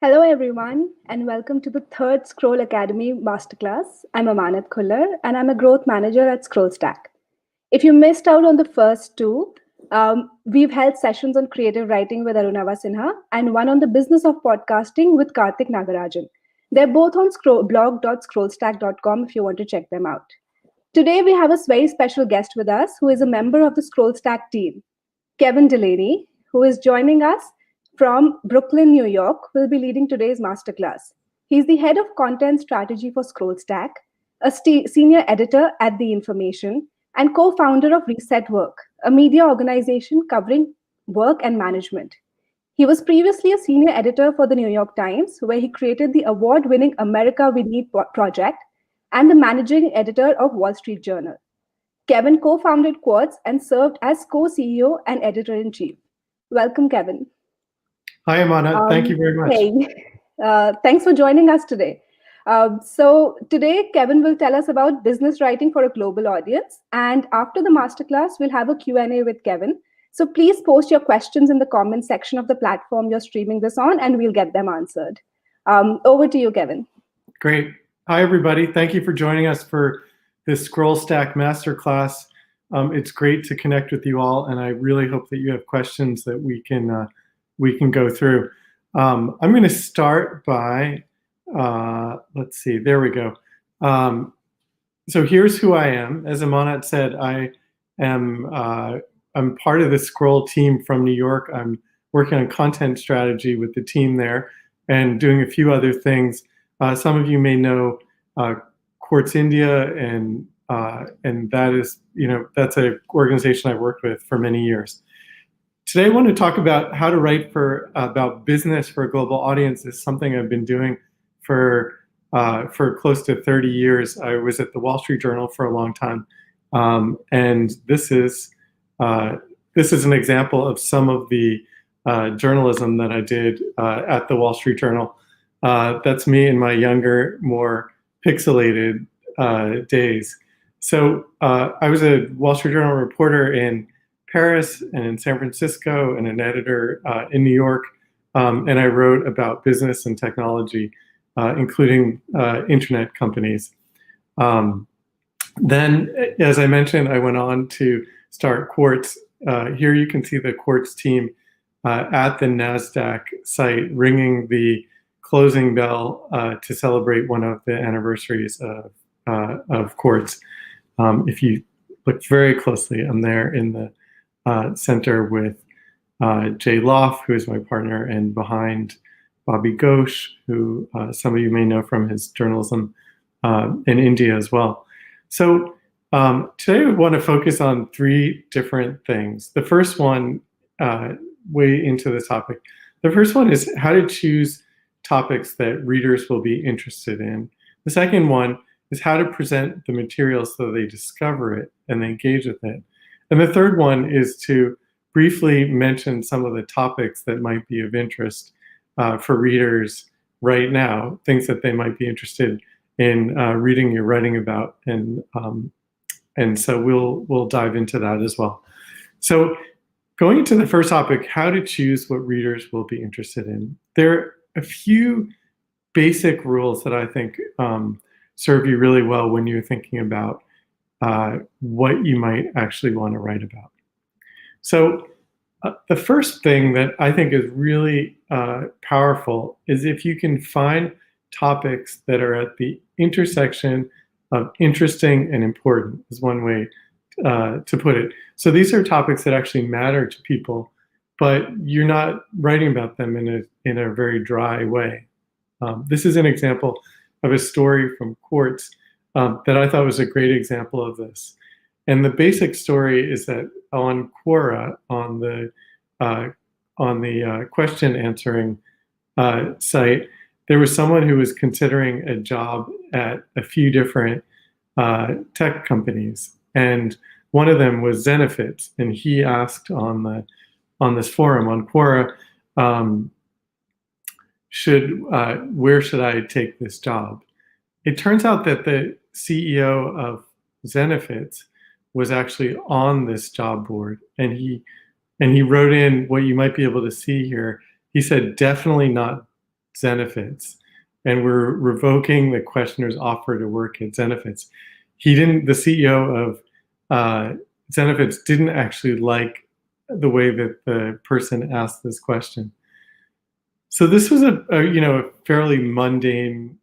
Hello, everyone, and welcome to the third Scroll Academy Masterclass. I'm Amanat Khullar, and I'm a growth manager at ScrollStack. If you missed out on the first two, we've held sessions on creative writing with Arunava Sinha and one on the business of podcasting with Karthik Nagarajan. They're both on blog.scrollstack.com if you want to check them out. Today, we have a very special guest with us who is a member of the ScrollStack team, Kevin Delaney, who is joining us from Brooklyn, New York, will be leading today's masterclass. He's the head of content strategy for ScrollStack, a senior editor at The Information, and co-founder of Reset Work, a media organization covering work and management. He was previously a senior editor for the New York Times, where he created the award-winning America We Need project and the managing editor of Wall Street Journal. Kevin co-founded Quartz and served as co-CEO and editor-in-chief. Welcome, Kevin. Hi, Amanat. Thank you very much. Hey, thanks for joining us today. So today, Kevin will tell us about business writing for a global audience. And after the masterclass, we'll have a Q&A with Kevin. So please post your questions in the comment section of the platform you're streaming this on, and we'll get them answered. Over to you, Kevin. Great. Hi, everybody. Thank you for joining us for this ScrollStack Masterclass. It's great to connect with you all, and I really hope that you have questions that we can go through. I'm going to start by, let's see, there we go. So here's who I am. As Amanat said, I'm part of the Scroll team from New York. I'm working on content strategy with the team there and doing a few other things. Some of you may know Quartz India, and that is, that's an organization I've worked with for many years. Today, I want to talk about how to write about business for a global audience. Is something I've been doing for close to 30 years. I was at the Wall Street Journal for a long time, and this is an example of some of the journalism that I did at the Wall Street Journal. That's me in my younger, more pixelated days. So I was a Wall Street Journal reporter in Paris and in San Francisco and an editor in New York. And I wrote about business and technology, including internet companies. Then, as I mentioned, I went on to start Quartz. Here you can see the Quartz team at the NASDAQ site ringing the closing bell to celebrate one of the anniversaries of Quartz. If you look very closely, I'm there in the center with Jay Loff, who is my partner, and behind Bobby Ghosh, who some of you may know from his journalism in India as well. So today we want to focus on three different things. The first one, way into the topic, the first one is how to choose topics that readers will be interested in. The second one is how to present the material so they discover it and they engage with it. And the third one is to briefly mention some of the topics that might be of interest for readers right now, things that they might be interested in reading your writing about. And so we'll dive into that as well. So going into the first topic, how to choose what readers will be interested in. There are a few basic rules that I think serve you really well when you're thinking about what you might actually want to write about. So the first thing that I think is really powerful is if you can find topics that are at the intersection of interesting and important, is one way to put it. So these are topics that actually matter to people, but you're not writing about them in a very dry way. This is an example of a story from Quartz that I thought was a great example of this. And the basic story is that on Quora, on the question answering site, there was someone who was considering a job at a few different tech companies, and one of them was Zenefits, and he asked on this forum on Quora, where should I take this job? It turns out that the CEO of Zenefits was actually on this job board, and he wrote in what you might be able to see here. He said, definitely not Zenefits, and we're revoking the questioner's offer to work at Zenefits. The CEO of Zenefits didn't actually like the way that the person asked this question. So this was a fairly mundane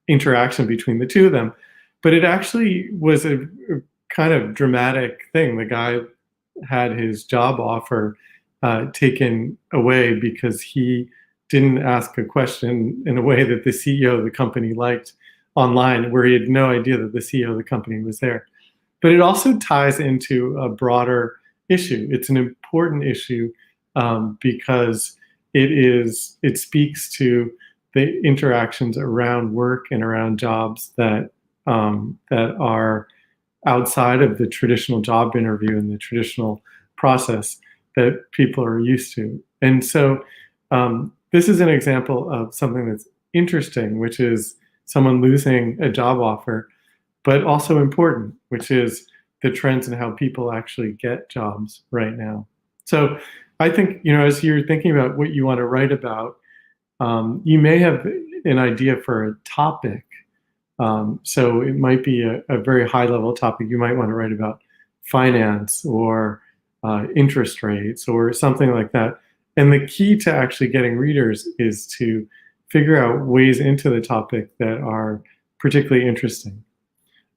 interaction between the two of them, but it actually was a kind of dramatic thing. The guy had his job offer taken away because he didn't ask a question in a way that the CEO of the company liked online, where he had no idea that the CEO of the company was there. But it also ties into a broader issue. It's an important issue because it speaks to the interactions around work and around jobs that are outside of the traditional job interview and the traditional process that people are used to. And so this is an example of something that's interesting, which is someone losing a job offer, but also important, which is the trends in how people actually get jobs right now. So I think, as you're thinking about what you want to write about, you may have an idea for a topic. So it might be a very high-level topic. You might want to write about finance or interest rates or something like that. And the key to actually getting readers is to figure out ways into the topic that are particularly interesting.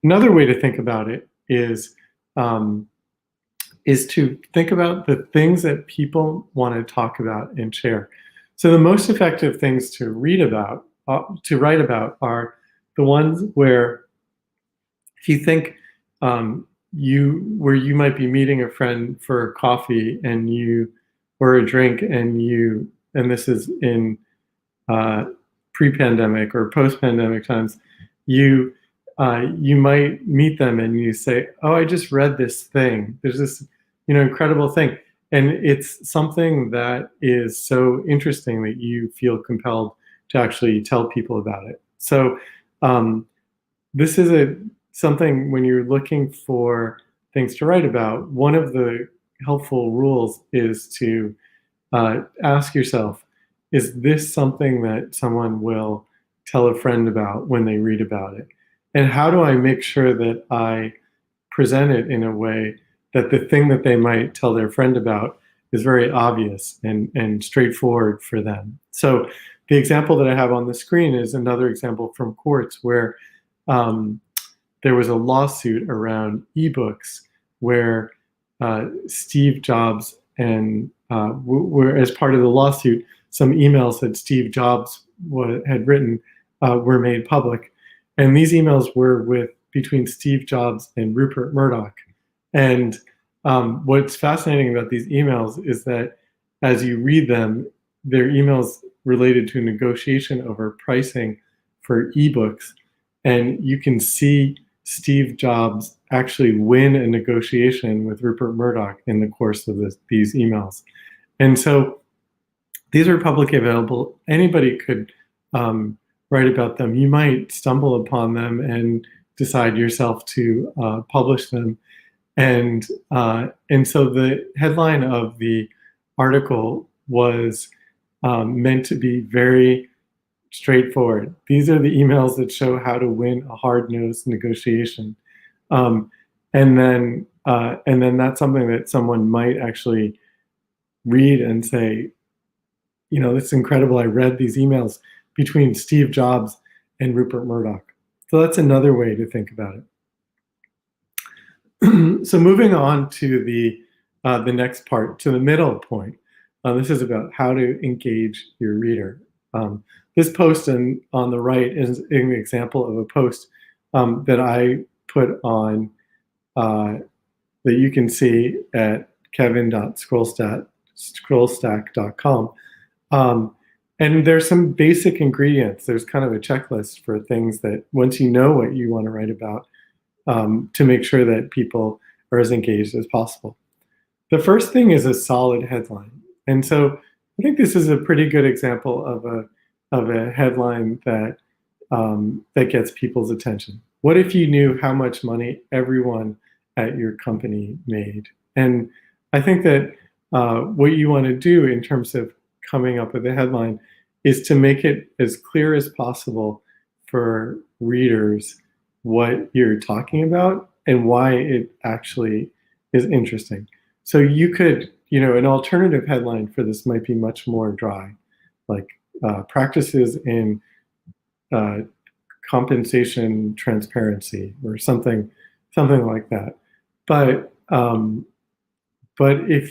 Another way to think about it is to think about the things that people want to talk about and share. So the most effective things to write about are the ones where, if you think where you might be meeting a friend for coffee or a drink, and this is in pre-pandemic or post-pandemic times, you might meet them and you say, "Oh, I just read this thing. There's this incredible thing," and it's something that is so interesting that you feel compelled to actually tell people about it. So this is something when you're looking for things to write about. One of the helpful rules is to ask yourself, is this something that someone will tell a friend about when they read about it? And how do I make sure that I present it in a way that the thing that they might tell their friend about is very obvious and straightforward for them? So the example that I have on the screen is another example from Quartz, where there was a lawsuit around ebooks where Steve Jobs and were, as part of the lawsuit, some emails that Steve Jobs had written were made public. And these emails were between Steve Jobs and Rupert Murdoch. And what's fascinating about these emails is that as you read them, they're emails related to negotiation over pricing for ebooks. And you can see Steve Jobs actually win a negotiation with Rupert Murdoch in the course of these emails. And so these are publicly available. Anybody could write about them. You might stumble upon them and decide yourself to publish them. And so the headline of the article was meant to be very straightforward. These are the emails that show how to win a hard-nosed negotiation. And then that's something that someone might actually read and say, it's incredible. I read these emails between Steve Jobs and Rupert Murdoch. So that's another way to think about it. So moving on to the next part, to the middle point. This is about how to engage your reader. This post on the right is an example of a post that I put on that you can see at kevin.scrollstack.com. And there's some basic ingredients. There's kind of a checklist for things that once you know what you want to write about, to make sure that people are as engaged as possible. The first thing is a solid headline. And so I think this is a pretty good example of a headline that gets people's attention. What if you knew how much money everyone at your company made? And I think that what you want to do in terms of coming up with a headline is to make it as clear as possible for readers what you're talking about and why it actually is interesting. So you could, an alternative headline for this might be much more dry, like practices in compensation transparency or something like that. But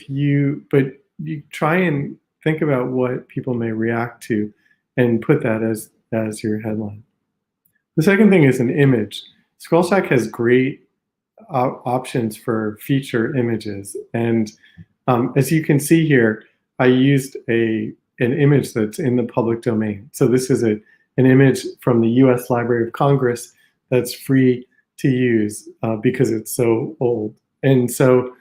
you try and think about what people may react to and put that as your headline. The second thing is an image. ScrollStack has great options for feature images. And as you can see here, I used an image that's in the public domain. So this is an image from the US Library of Congress that's free to use because it's so old. And so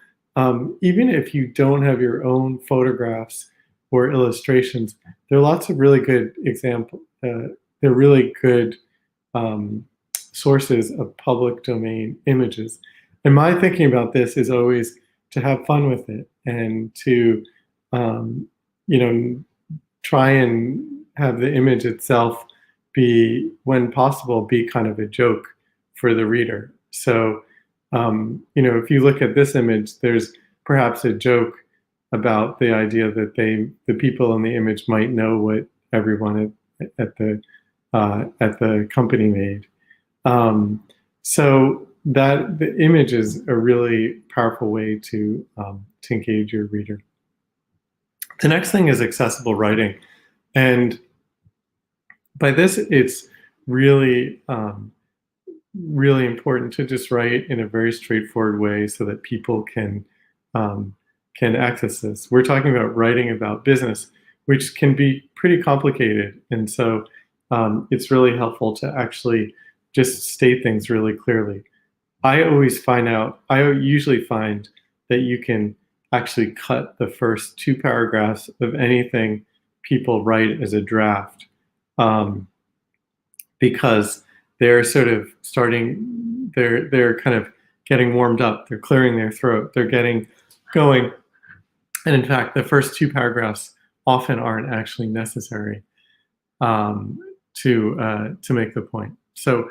even if you don't have your own photographs or illustrations, there are lots of really good examples. They're really good sources of public domain images. And my thinking about this is always to have fun with it and to, try and have the image itself be, when possible, be kind of a joke for the reader. So, if you look at this image, there's perhaps a joke about the idea that the people in the image might know what everyone at the company made. So that the image is a really powerful way to engage your reader. The next thing is accessible writing, and by this it's really really important to just write in a very straightforward way so that people can access this. We're talking about writing about business, which can be pretty complicated, and so it's really helpful to actually just state things really clearly. I usually find that you can actually cut the first 2 paragraphs of anything people write as a draft because they're sort of they're kind of getting warmed up, they're clearing their throat, they're getting going. And in fact, the first 2 paragraphs often aren't actually necessary to make the point. So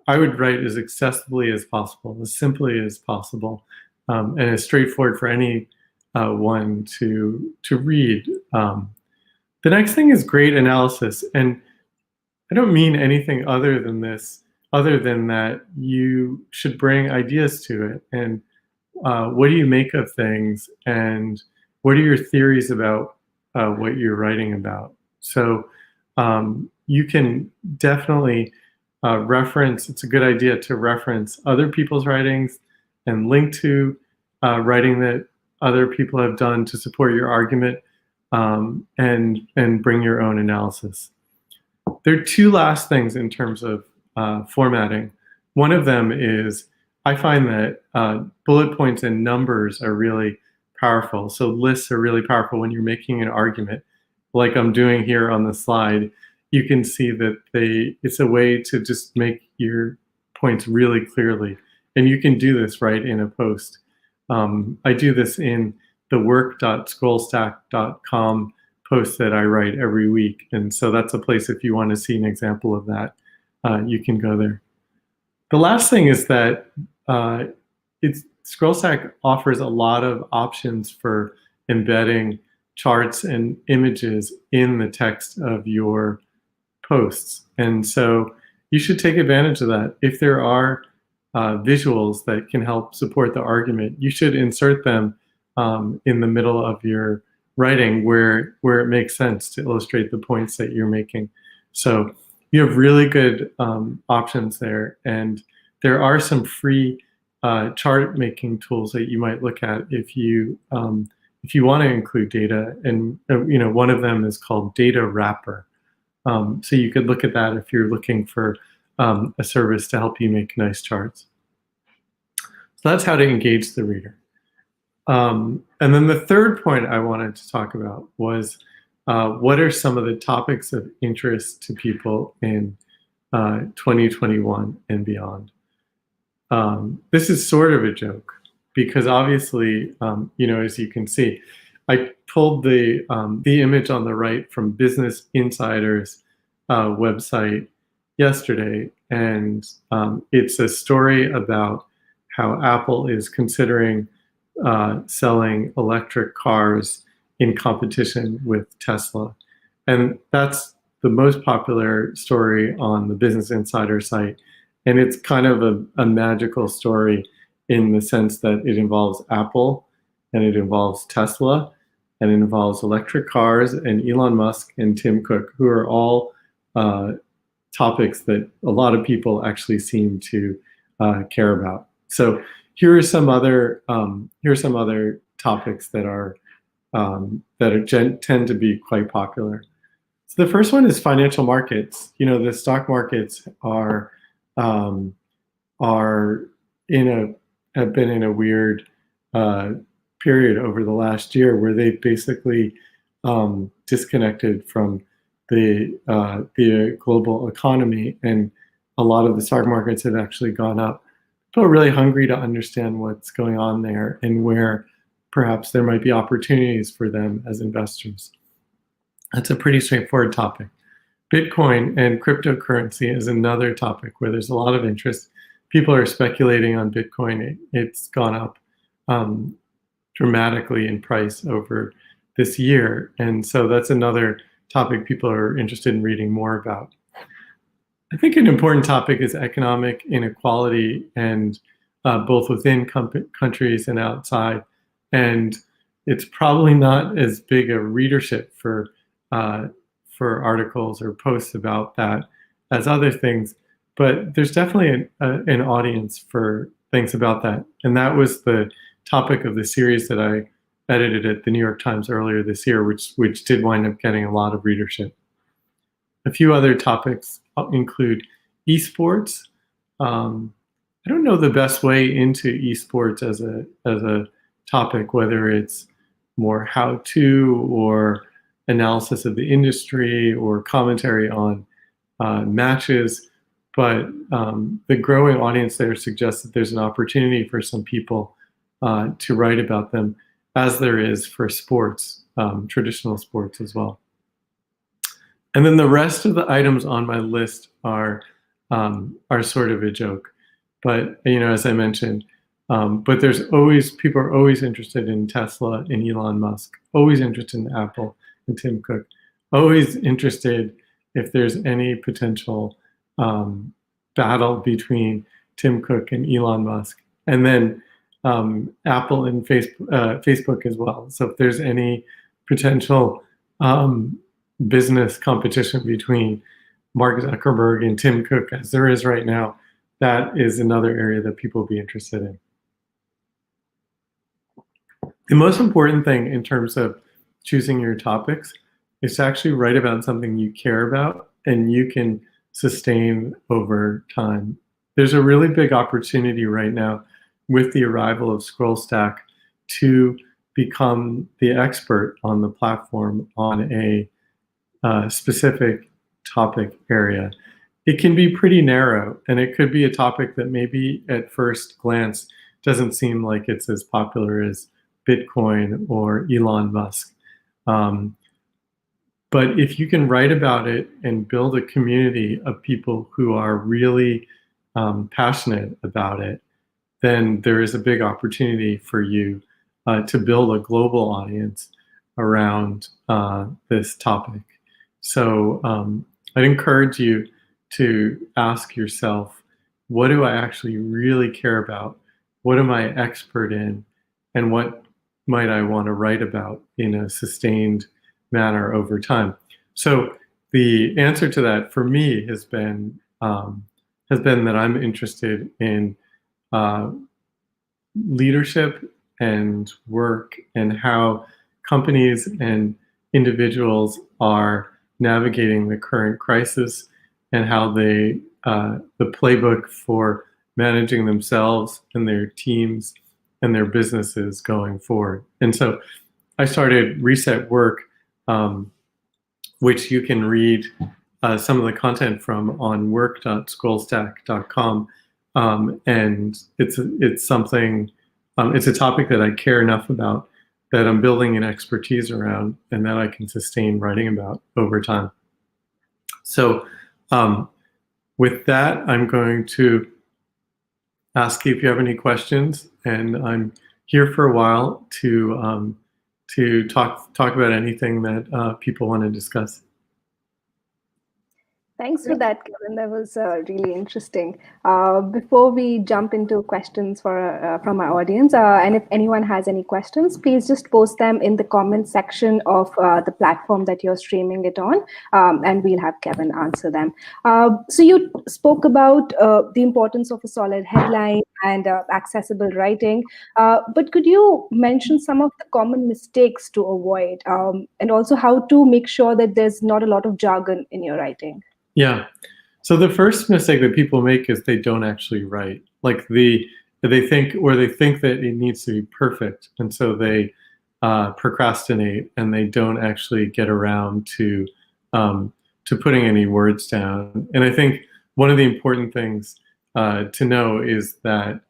I would write as accessibly as possible, as simply as possible, and as straightforward for any one to read. The next thing is great analysis, and I don't mean anything other than this, other than that you should bring ideas to it, and what do you make of things, and what are your theories about what you're writing about. So you can definitely reference, it's a good idea to reference other people's writings and link to writing that other people have done to support your argument, and bring your own analysis. There are 2 last things in terms of formatting. One of them is, I find that bullet points and numbers are really powerful. So lists are really powerful when you're making an argument, like I'm doing here on the slide. You can see that it's a way to just make your points really clearly. And you can do this right in a post. I do this in the work.scrollstack.com post that I write every week. And so that's a place, if you want to see an example of that, you can go there. The last thing is that ScrollStack offers a lot of options for embedding charts and images in the text of your posts. And so you should take advantage of that. If there are visuals that can help support the argument, you should insert them in the middle of your writing where it makes sense to illustrate the points that you're making. So you have really good options there, and there are some free chart making tools that you might look at if you want to include data. And one of them is called Data Wrapper. So you could look at that if you're looking for a service to help you make nice charts. So that's how to engage the reader. And then the third point I wanted to talk about was what are some of the topics of interest to people in 2021 and beyond. This is sort of a joke because obviously, as you can see, I pulled the image on the right from Business Insider's website yesterday, and it's a story about how Apple is considering selling electric cars in competition with Tesla. And that's the most popular story on the Business Insider site. And it's kind of a magical story in the sense that it involves Apple, and it involves Tesla, and it involves electric cars, and Elon Musk and Tim Cook, who are all topics that a lot of people actually seem to care about. So here are some other topics that tend to be quite popular. So the first one is financial markets. You know, the stock markets have been in a weird period over the last year where they basically disconnected from the global economy, and a lot of the stock markets have actually gone up. People are really hungry to understand what's going on there and where perhaps there might be opportunities for them as investors. That's a pretty straightforward topic. Bitcoin and cryptocurrency is another topic where there's a lot of interest. People are speculating on Bitcoin. It's gone up dramatically in price over this year. And so that's another topic people are interested in reading more about. I think an important topic is economic inequality, and both within countries and outside. And it's probably not as big a readership for articles or posts about that as other things, but there's definitely an audience for things about that. And that was the topic of the series that I edited at the New York Times earlier this year, which did wind up getting a lot of readership. A few other topics include esports. I don't know the best way into esports as a topic, whether it's more how-to or analysis of the industry or commentary on matches, but the growing audience there suggests that there's an opportunity for some people to write about them, as there is for sports, traditional sports as well. And then the rest of the items on my list are sort of a joke, but as I mentioned, but people are always interested in Tesla and Elon Musk, always interested in Apple and Tim Cook, always interested if there's any potential battle between Tim Cook and Elon Musk, and then Apple and Facebook as well. So if there's any potential business competition between Mark Zuckerberg and Tim Cook, as there is right now, that is another area that people will be interested in. The most important thing in terms of choosing your topics is to actually write about something you care about and you can sustain over time. There's a really big opportunity right now with the arrival of ScrollStack to become the expert on the platform on a specific topic area. It can be pretty narrow, and it could be a topic that maybe at first glance doesn't seem like it's as popular as Bitcoin or Elon Musk. But if you can write about it and build a community of people who are really passionate about it, then there is a big opportunity for you to build a global audience around this topic. So I'd encourage you to ask yourself, what do I actually really care about? What am I expert in? And what might I want to write about in a sustained manner over time? So the answer to that for me has been that I'm interested in leadership and work and how companies and individuals are navigating the current crisis and how the playbook for managing themselves and their teams and their businesses going forward. And so I started Reset Work, which you can read some of the content from on work.scrollstack.com. And it's a topic that I care enough about that I'm building an expertise around and that I can sustain writing about over time. So with that, I'm going to ask you if you have any questions, and I'm here for a while to talk about anything that people want to discuss. Thanks for that, Kevin. That was really interesting. Before we jump into questions from our audience, and if anyone has any questions, please just post them in the comment section of the platform that you're streaming it on, and we'll have Kevin answer them. So you spoke about the importance of a solid headline and accessible writing, but could you mention some of the common mistakes to avoid, and also how to make sure that there's not a lot of jargon in your writing? Yeah. So the first mistake that people make is they don't actually write. Like they think that it needs to be perfect, and so they procrastinate and they don't actually get around to putting any words down. And I think one of the important things to know is that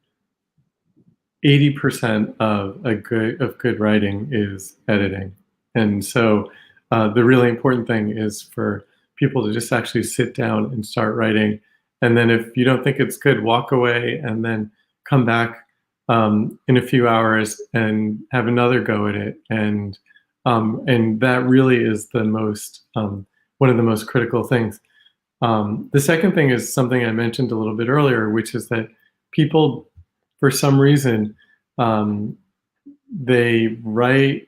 80% of good writing is editing, and so the really important thing is for people to just actually sit down and start writing. And then if you don't think it's good, walk away and then come back in a few hours and have another go at it. And that really is the most one of the most critical things. The second thing is something I mentioned a little bit earlier, which is that people, for some reason, they write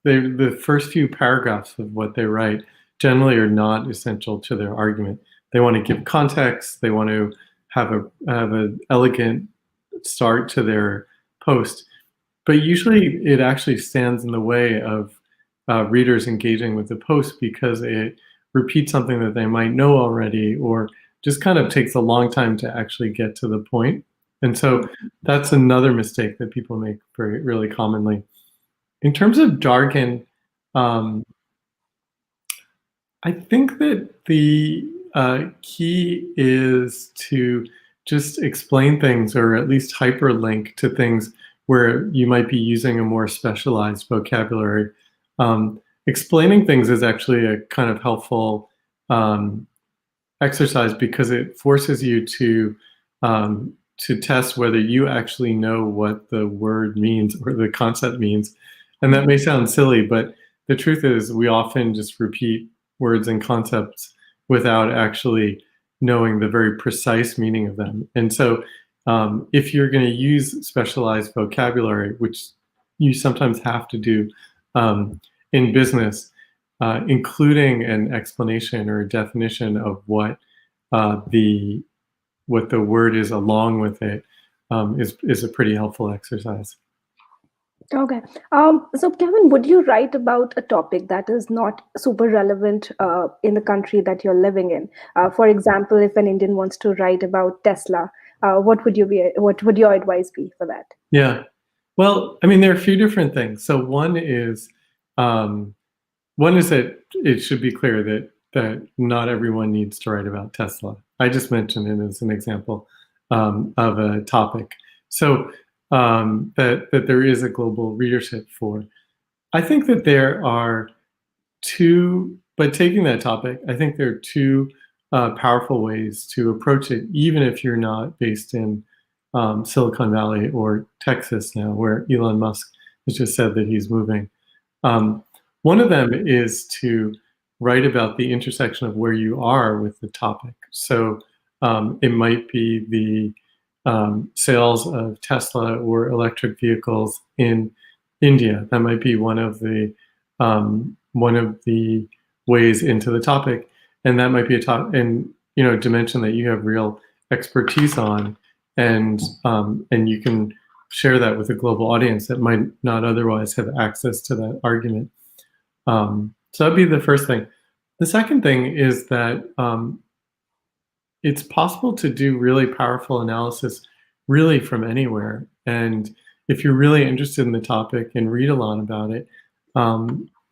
the first few paragraphs of what they write generally are not essential to their argument. They want to give context. They want to have an elegant start to their post, but usually it actually stands in the way of readers engaging with the post because it repeats something that they might know already, or just kind of takes a long time to actually get to the point. And so that's another mistake that people make really commonly. In terms of jargon, I think that the key is to just explain things, or at least hyperlink to things where you might be using a more specialized vocabulary. Explaining things is actually a kind of helpful exercise because it forces you to test whether you actually know what the word means or the concept means. And that may sound silly, but the truth is we often just repeat words and concepts without actually knowing the very precise meaning of them. And so if you're going to use specialized vocabulary, which you sometimes have to do in business, including an explanation or a definition of what the word is along with it is a pretty helpful exercise. Okay. So Kevin, would you write about a topic that is not super relevant in the country that you're living in? For example, if an Indian wants to write about Tesla, what would your advice be for that? Yeah. Well, I mean, there are a few different things. So one is that it should be clear that not everyone needs to write about Tesla. I just mentioned it as an example of a topic. So that there is a global readership for. I think that there are but taking that topic, I think there are two powerful ways to approach it, even if you're not based in Silicon Valley or Texas now, where Elon Musk has just said that he's moving. One of them is to write about the intersection of where you are with the topic. So it might be the sales of Tesla or electric vehicles in India. That might be one of the ways into the topic, and that might be a dimension that you have real expertise on, and you can share that with a global audience that might not otherwise have access to that argument. So that'd be the first thing. The second thing is that it's possible to do really powerful analysis really from anywhere. And if you're really interested in the topic and read a lot about it,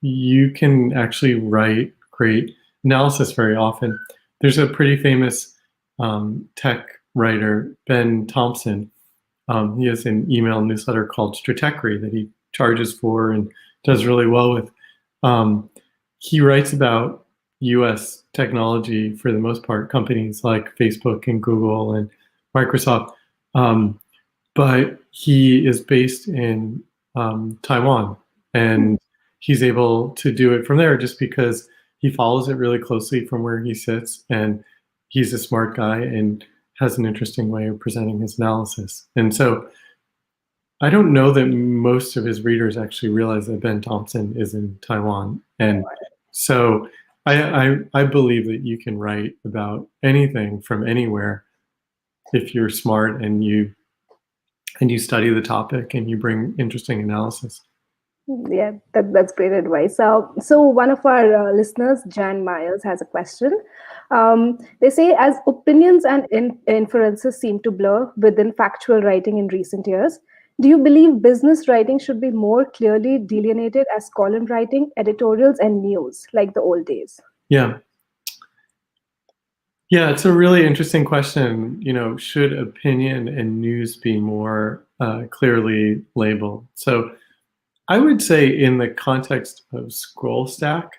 you can actually write great analysis very often. There's a pretty famous tech writer, Ben Thompson. He has an email newsletter called Stratechery that he charges for and does really well with. He writes about US technology for the most part, companies like Facebook and Google and Microsoft. But he is based in Taiwan, and he's able to do it from there just because he follows it really closely from where he sits, and he's a smart guy and has an interesting way of presenting his analysis. And so I don't know that most of his readers actually realize that Ben Thompson is in Taiwan. And so I believe that you can write about anything from anywhere if you're smart and you study the topic and you bring interesting analysis. Yeah, that's great advice. So one of our listeners, Jan Myers, has a question. They say, as opinions and inferences seem to blur within factual writing in recent years, do you believe business writing should be more clearly delineated as column writing, editorials, and news, like the old days? Yeah. Yeah, it's a really interesting question. Should opinion and news be more clearly labeled? So I would say in the context of ScrollStack,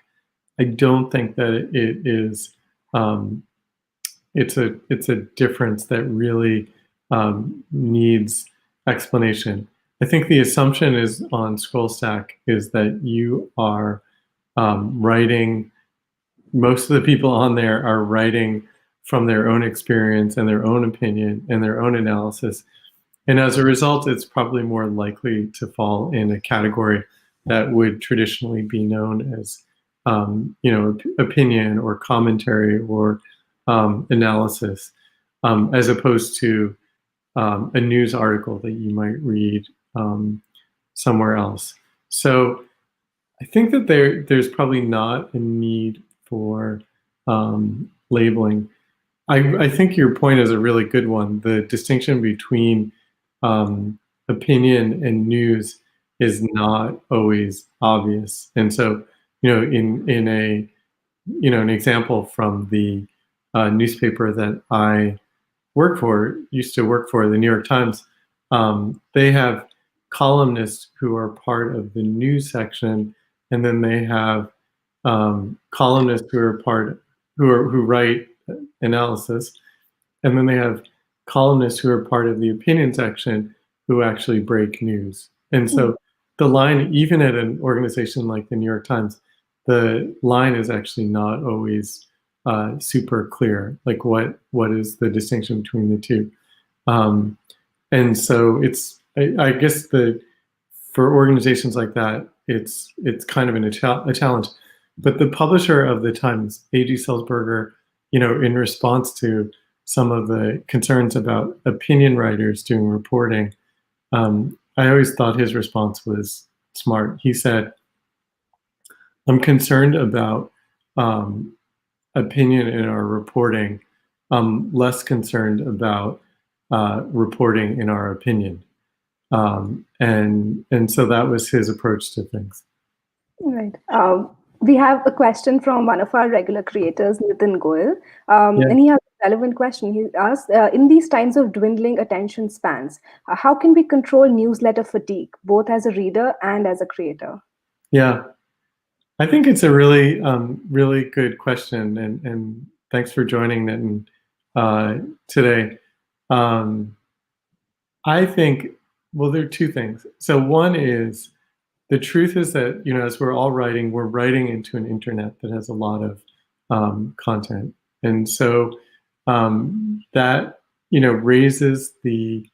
I don't think that it is. It's a difference that really needs explanation. I think the assumption is on ScrollStack is that you are writing. Most of the people on there are writing from their own experience and their own opinion and their own analysis. And as a result, it's probably more likely to fall in a category that would traditionally be known as, opinion or commentary or analysis, as opposed to a news article that you might read somewhere else. So I think that there's probably not a need for labeling. I think your point is a really good one. The distinction between opinion and news is not always obvious. And so, in a an example from the newspaper that I used to work for, the New York Times, they have columnists who are part of the news section, and then they have columnists who write analysis, and then they have columnists who are part of the opinion section who actually break news. And so the line, even at an organization like the New York Times, the line is actually not always super clear. Like what is the distinction between the two? And so I guess for organizations like that, it's kind of a challenge. But the publisher of the Times, A.G. Sulzberger, in response to some of the concerns about opinion writers doing reporting, I always thought his response was smart. He said, "I'm concerned about opinion in our reporting. I'm less concerned about reporting in our opinion." And so that was his approach to things. Right. We have a question from one of our regular creators, Nitin Goyal, and he has a relevant question. He asked, in these times of dwindling attention spans, how can we control newsletter fatigue, both as a reader and as a creator? Yeah, I think it's a really, really good question, and thanks for joining, Nitin, today. I think, well, there are two things. So one is, the truth is that, as we're all writing, we're writing into an internet that has a lot of content. And so that, raises the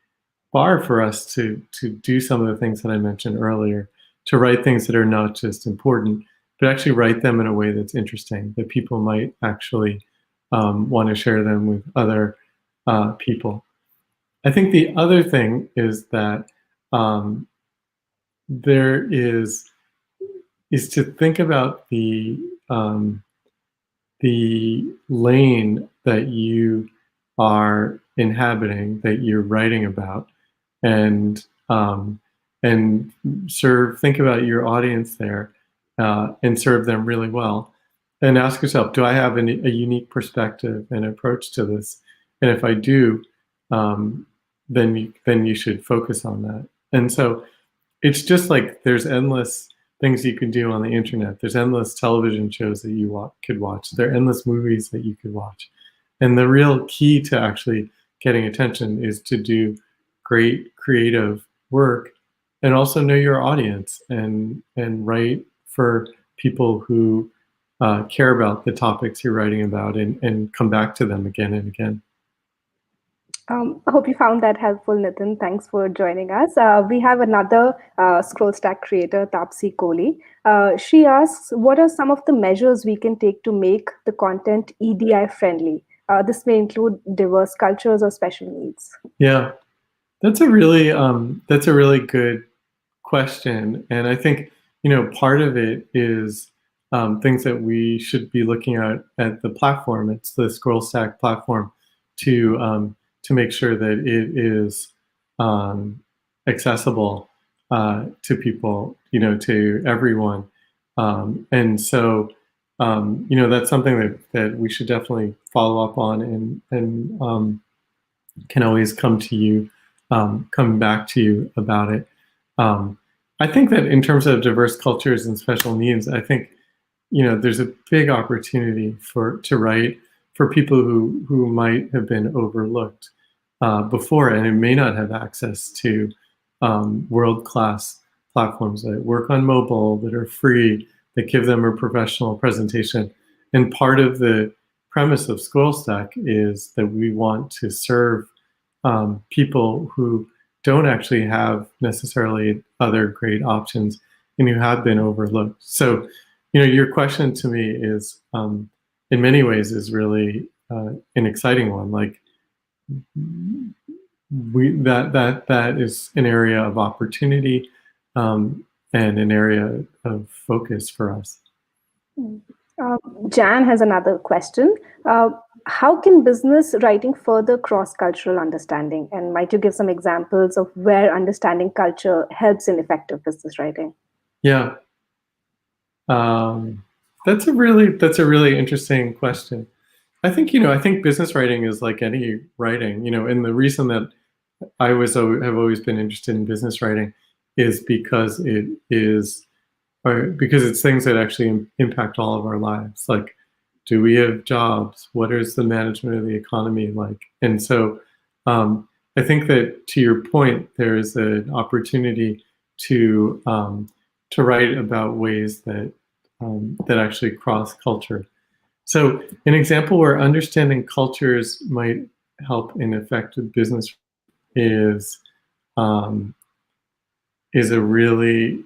bar for us to do some of the things that I mentioned earlier, to write things that are not just important, but actually write them in a way that's interesting, that people might actually want to share them with other people. I think the other thing is that there is to think about the lane that you are inhabiting, that you're writing about, and think about your audience there, and serve them really well, and ask yourself, do I have a unique perspective and approach to this? And if I do, then you should focus on that. And so it's just like there's endless things you can do on the internet. There's endless television shows that you could watch. There are endless movies that you could watch. And the real key to actually getting attention is to do great creative work and also know your audience and write for people who care about the topics you're writing about and come back to them again and again. I hope you found that helpful, Nitin. Thanks for joining us. We have another ScrollStack creator, Tapsi Kohli. She asks, what are some of the measures we can take to make the content EDI friendly? This may include diverse cultures or special needs. Yeah, that's a really good question, and I think part of it is things that we should be looking at the platform. It's the ScrollStack platform to make sure that it is accessible to people, to everyone, and so that's something that we should definitely follow up on and can always come back to you about it. I think that in terms of diverse cultures and special needs, I think there's a big opportunity to write for people who might have been overlooked before and who may not have access to world-class platforms that work on mobile, that are free, that give them a professional presentation. And part of the premise of ScrollStack is that we want to serve people who don't actually have necessarily other great options and who have been overlooked. So, your question to me is, in many ways, is really an exciting one. Like, that is an area of opportunity and an area of focus for us. Jan has another question. How can business writing further cross-cultural understanding? And might you give some examples of where understanding culture helps in effective business writing? Yeah, that's a really interesting question. I think business writing is like any writing, and the reason that I have always been interested in business writing is because it's things that actually impact all of our lives. Like, do we have jobs? What is the management of the economy like? And so I think that, to your point, there is an opportunity to write about ways that actually cross culture. So an example where understanding cultures might help in effective business is a really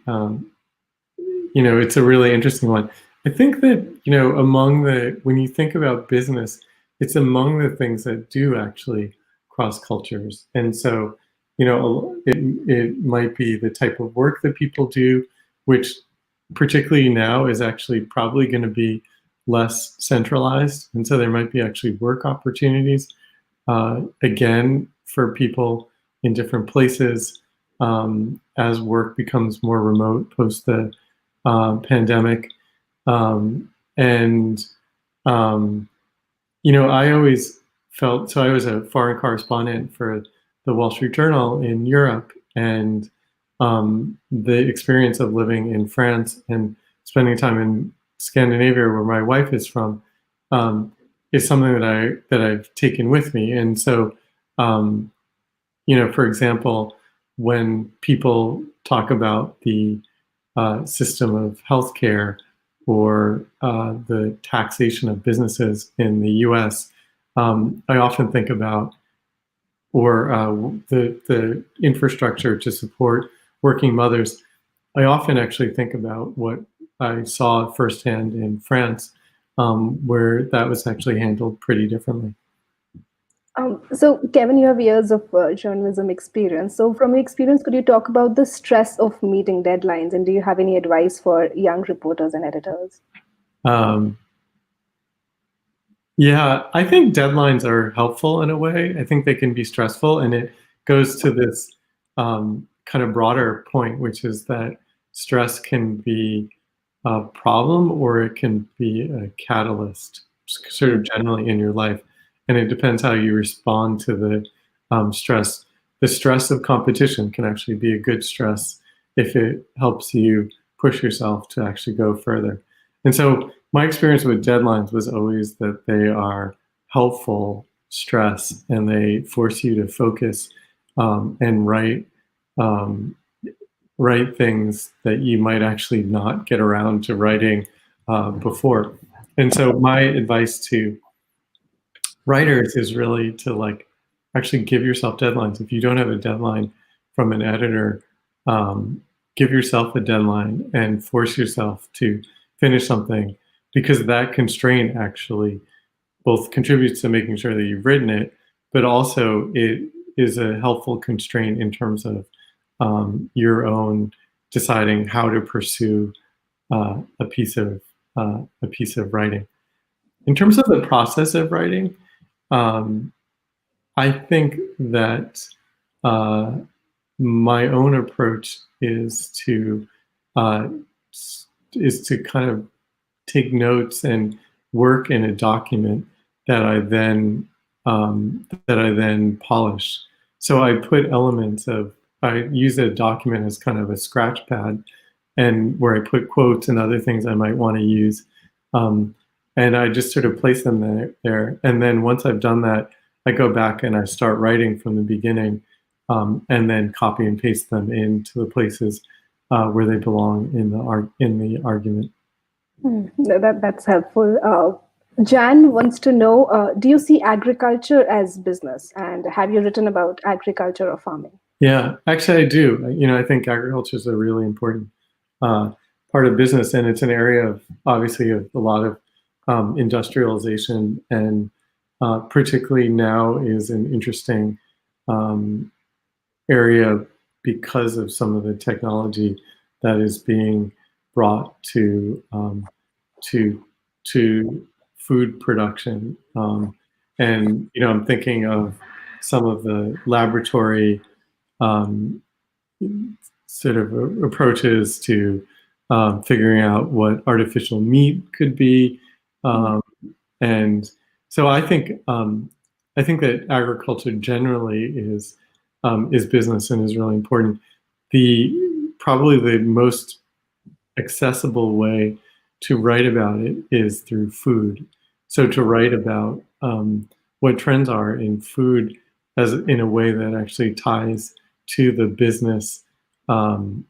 it's a really interesting one. I think that when you think about business, it's among the things that do actually cross cultures. And so it might be the type of work that people do, which particularly now is actually probably going to be less centralized, and so there might be actually work opportunities again for people in different places as work becomes more remote post the pandemic. I always felt, so I was a foreign correspondent for the Wall Street Journal in Europe, and the experience of living in France and spending time in Scandinavia, where my wife is from, is something that I've taken with me. And so, for example, when people talk about the system of healthcare or the taxation of businesses in the U.S., I often think about, or the infrastructure to support working mothers. I often actually think about what I saw firsthand in France, where that was actually handled pretty differently. So, Kevin, you have years of journalism experience. So, from your experience, could you talk about the stress of meeting deadlines, and do you have any advice for young reporters and editors? Yeah, I think deadlines are helpful in a way. I think they can be stressful, and it goes to this kind of broader point, which is that stress can be a problem or it can be a catalyst, sort of generally in your life. And it depends how you respond to the stress. The stress of competition can actually be a good stress. if it helps you push yourself to actually go further. And so my experience with deadlines was always that they are helpful stress, and they force you to focus and um, write things that you might actually not get around to writing before. And so my advice to writers is really to like actually give yourself deadlines. If you don't have a deadline from an editor, give yourself a deadline and force yourself to finish something, because that constraint actually both contributes to making sure that you've written it, but also it is a helpful constraint in terms of your own deciding how to pursue a piece of writing. In terms of the process of writing, I think that my own approach is to kind of take notes and work in a document that I then polish. So I put elements of, I use a document as kind of a scratch pad, and where I put quotes and other things I might want to use. And I just sort of place them there. And then once I've done that, I go back and I start writing from the beginning, and then copy and paste them into the places where they belong in the argument. That's helpful. Jan wants to know, do you see agriculture as business? And have you written about agriculture or farming? Yeah, actually I do. I think agriculture is a really important part of business, and it's an area of, obviously, of a lot of industrialization, and particularly now is an interesting area because of some of the technology that is being brought to food production. And I'm thinking of some of the laboratory sort of approaches to figuring out what artificial meat could be, and so I think that agriculture generally is business and is really important. Probably the most accessible way to write about it is through food. So to write about what trends are in food as in a way that actually ties to the business, to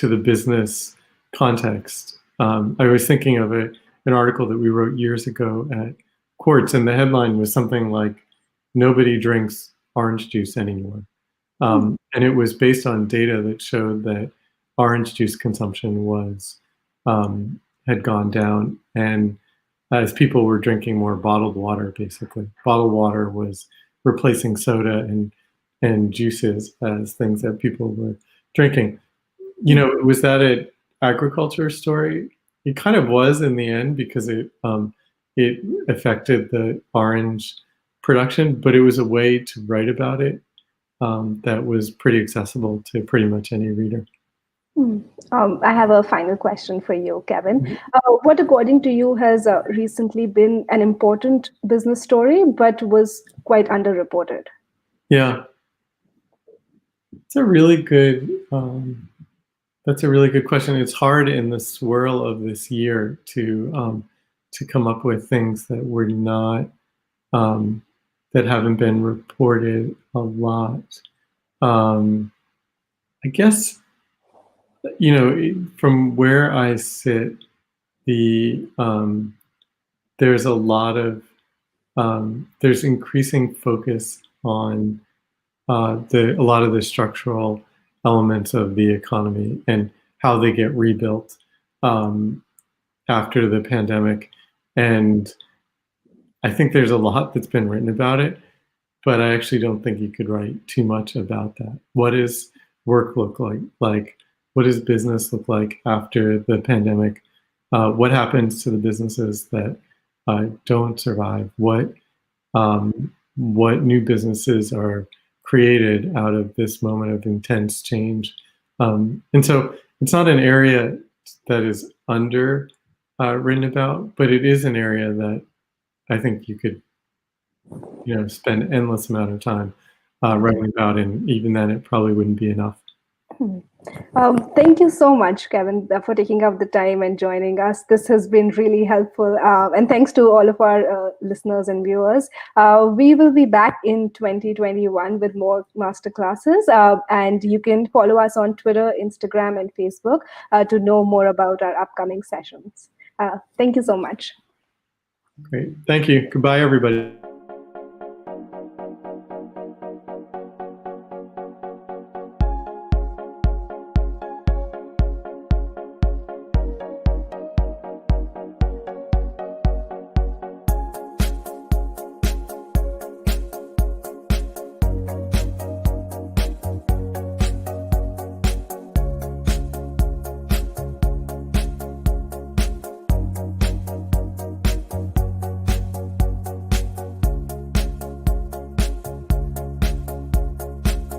the business context. I was thinking of an article that we wrote years ago at Quartz, and the headline was something like, "Nobody drinks orange juice anymore." And it was based on data that showed that orange juice consumption had gone down, and as people were drinking more bottled water, basically. Bottled water was replacing soda and juices as things that people were drinking. Was that an agriculture story? It kind of was in the end, because it affected the orange production, but it was a way to write about it that was pretty accessible to pretty much any reader. I have a final question for you, Kevin. What, according to you, has recently been an important business story, but was quite underreported? Yeah, it's a really good. That's a really good question. It's hard in the swirl of this year to come up with things that were not that haven't been reported a lot. I guess, from where I sit, there's a lot of there's increasing focus on a lot of the structural elements of the economy and how they get rebuilt after the pandemic. And I think there's a lot that's been written about it, but I actually don't think you could write too much about that. What does work look like? What does business look like after the pandemic? What happens to the businesses that don't survive? What new businesses are created out of this moment of intense change? And so it's not an area that is written about, but it is an area that I think you could spend endless amount of time writing about, and even then it probably wouldn't be enough. Thank you so much, Kevin, for taking out the time and joining us. This has been really helpful. And thanks to all of our listeners and viewers. We will be back in 2021 with more masterclasses. And you can follow us on Twitter, Instagram, and Facebook to know more about our upcoming sessions. Thank you so much. Great. Thank you. Goodbye, everybody.